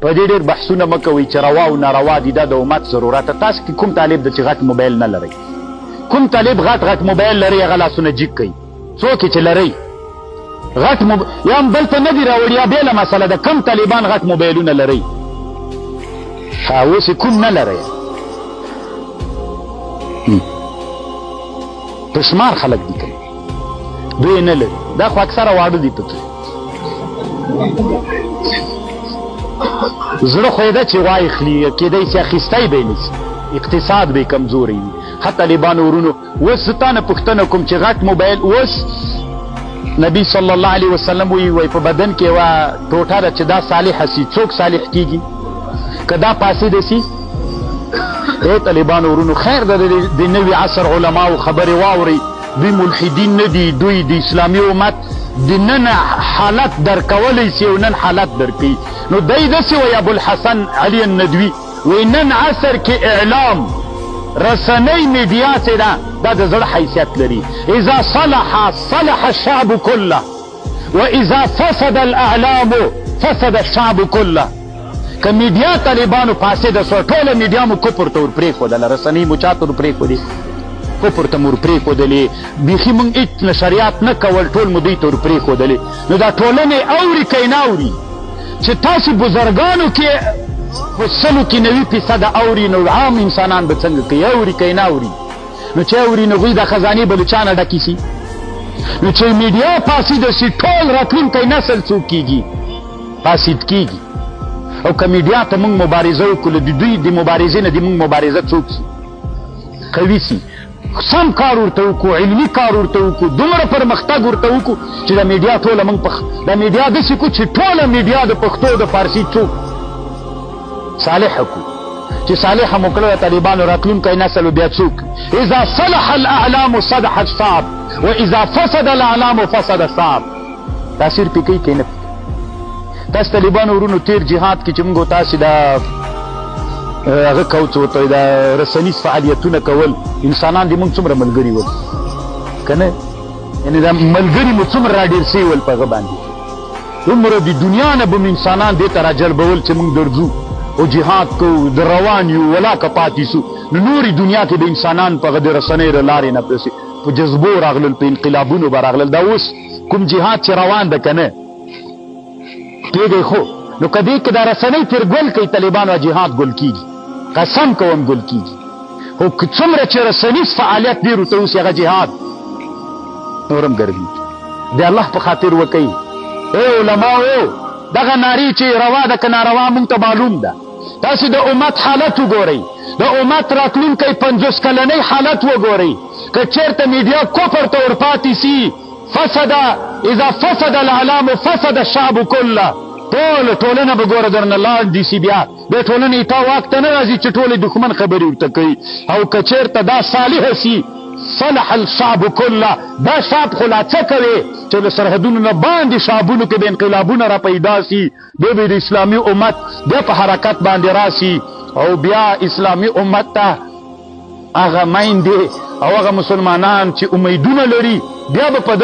په دې ډېر بحثونه مه کوئ چې روا او ناروا دي، دا د امت ضرورت. تاسو کې کوم طالب د چې غټ موبایل نه لرئ؟ کوم طالب غټ موبایل لري هغه لاسونه جیک کوي؟ څوک چې لرئ غټ یا هم بل ته نه دي راوړي، یا بېله مسله ده. کوم طالبان غټ موبایلونه لرئ؟ اوس کوم نه لرئ؟ په شمار خلک دي کوي، دوی نه لري. دا خو اکثره واړه دي پکې. زړه خو یې ده چې واخلي، کېدای شي اخیستی به یې نه شي، اقتصاد به یې کمزوری وي. ښه طالبانو ورونو، اوس زه تا نه پوښتنه کوم چې غټ موبایل، اوس نبی صلی الله علیه وسلم وایي په بدن کې یوه ټوټه ده چې دا صالحه سي. څوک صالح کېږي؟ که دا فاسده سي؟ ای طالبانو ورونو، خیر ده د نوي عصر علماو خبرې واورئ. دوی ملحدین نه دي، دوی د اسلامي امت د نن حالت درکولی سي او نن حالت درکوي. نو دی داسې وایي ابوالحسن علي الندوي، وایي نن عصر کې اعلام رسنۍ میډیا چې ده دا د زړه حیثیت لري. اذا صلح الشعب كله واذا فسد الاعلام فسد الشعب كله. که میډیا طالبانو فاسده سوه، ټوله میډیا مو کفر ته ور پرېښودله، رسنۍ مو چا ته ور پرېښودې؟ کفر ته مو ور پرېښودلې. بیخي موږ هېڅ نشریات نه کول، ټول مو دوی ته ور پرېښودلې. نو دا ټولنې اوري که یې نه اوري؟ چې تاسو بزرګانو کې په 90% اوري، نو عام انسانان به څنګه کوي؟ اوري که یې نه اوري؟ نو چې اوري نو هغوی د خزانې به له چا نه ډکې شي؟ نو چې میډیا فاسده شي، ټول راتلونکی نسل څوک کېږي؟ فاسد کېږي. او که میډیا ته موږ مبارزه وکړو، د دوی د مبارزې نه د موږ مبارزه څوک شي؟ قوي شي. سم کار ورته وکړو، علمي کار ورته وکړو، دومره پرمختګ ورته وکړو چې د میډیا ټوله موږ د میډیا داسې کړو چې ټوله میډیا د پښتو د فارسي څوک صالحه کړو، چې صالحه مو کړه. طالبانو راتلونکی نسل بیا څوک؟ اذا صلح الاعلام صلح الشعب واذا فسد الاعلام فسد الشعب. تاثیر پې کوي که نه؟ تاسو طالبانو ورونو تیر جهاد کې چې موږ تاسې دا هغه کوو څه ورته وایي دا رسنیز فعالیتونه کول، انسانان دې موږ څومره ملګري ول که نه؟ یعنې دا ملګري مو څومره راډېر سوي ول په هغه باندې. دومره د دنیا نه به مو انسانان دې ته راجلبول چې موږ درځو او جهاد کوو، د روان یو ولاکه پاتې سو. نو نورې دنیا کې د انسانان په هغه د رسنۍ د لارې نه پسې په جذبو راغلل، په انقلابونو به راغلل. دا اوس کوم جهاد چې روان ده که نه پوهېږئ؟ خو نو که دې کې دا رسنۍ تر ګل کوي طالبانو، جهاد ګل کېږي، قسم کوم ګل کېږي. خو که څومره چې رسنیز فعالیت ډېر ورته اوسي، هغه جهاد نور هم ګرځېږي. د الله په خاطر وکوئ. ای علماو، دغه نارې چې روا ده که ناروا موږ ته معلوم ده. تاسو د امت حالت وګورئ، د امت راتلونکی 50 کلنۍ حالت وګورئ. که چېرته میډیا کفر ته ورپاتې سي، اذا فسد الاعلام فسد الشعب كله. ټولنه به ګوره درنه لاندې سي. بیا د ټولنې تا واک ته نه راځي چې ټولې دښمن خبرې ورته کوي. او که چېرته دا صالحه سي، صلح الشعب كله. دا شعب خو لا څه کوي چې له سرحدونو نه باندې شعبونو کې به انقلابونه را پیدا سي، بیا به د اسلامي امت بیا په حرکت باندې راسي، او بیا اسلامي امت ته هغه میندې او هغه مسلمانان چې امیدونه لري بیا به په